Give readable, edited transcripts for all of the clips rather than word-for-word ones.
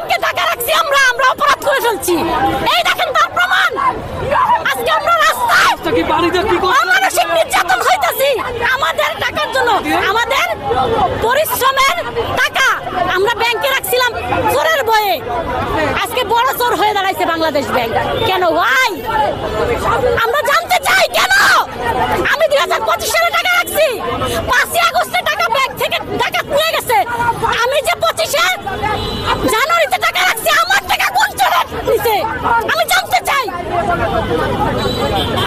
ব্যাংকে টাকা রাখছি আমরা অপরাধ করে ফেলছি। এই দেখেন তার প্রমাণ। আজকে আমরা রাস্তায় অমানসিক নির্যাতন হইতাছি আমাদের টাকার জন্য, আমাদের পরিশ্রমের টাকা আমরা ব্যাংকে রাখছিলাম চোরের ভয়ে। আজকে বড় চোর হয়ে দাঁড়াইছে বাংলাদেশ ব্যাংক। কেন ভাই? আমরা জানতে চাই কেন? আমি 2025 সালে টাকা রাখছি, 5 আগস্টে টাকা ব্যাংক থেকে টাকা নিয়ে গেছে। আমি যে 25 জানুয়ারিতে টাকা রাখছি, আমার টাকা কোন চোরে নিছে আমি জানতে চাই।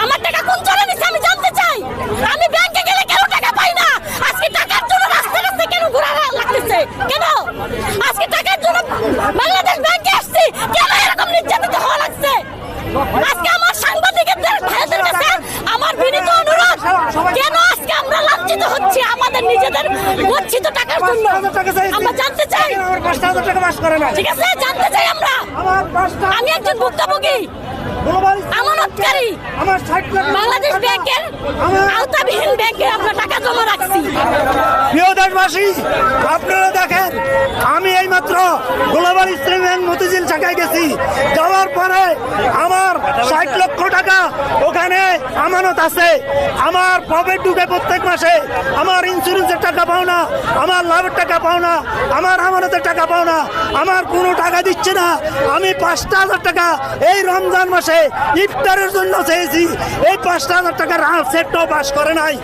আমার টাকা কোন চোরে নিছে আমি জানতে চাই। আমি ব্যাংকে গেলে কেন টাকা পাই না? আজকে টাকার জন্য রাস্তা রাস্তায় কেন ঘোরা লাগতেছে? কেন আজকে টাকার জন্য বাংলাদেশ ব্যাংকে আসছি, কেন এরকম নির্যাতিত হওয়া লাগছে? আজকে আমার সাংবাদিকদের ভাইদের কাছে আমার বিনীত অনুরোধ, কেন আজকে আমরা লাঞ্ছিত হচ্ছি আমাদের নিজেদের গচ্ছিত টাকার জন্য? আমরা জানতে চাই। ঠিক আছে, জানতে চাই আমরা। আমি একজন ভুক্তভোগী, আমানতকারী, বাংলাদেশ ব্যাংকের আওতাবিহীন ব্যাংকে আমরা টাকা জমা রাখছি। প্রিয় দেশবাসী, আপনারা দেখেন, আমি এইমাত্র গ্লোবাল ইসলামী ব্যাংক মতিঝিল শাখায় গেছি। যাওয়ার পরে আমার 60 লক্ষ টাকা ওখানে আমানত আছে। আমার প্রফিট ঢুকে প্রত্যেক মাসে। আমার ইন্স্যুরেন্সের টাকা পাও না, আমার লাভের টাকা পাও না, আমার আমানতের টাকা পাও না, আমার কোনো টাকা দিচ্ছে না। আমি 5,000 টাকা এই রমজান মাসে ইফতারের জন্য চেয়েছি। এই 5,000 টাকার সেটটাও পাস করে নাই।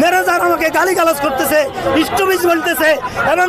ম্যানেজার আমাকে গালিগালাজ করতেছে, স্টপেজ বলতেছে এবং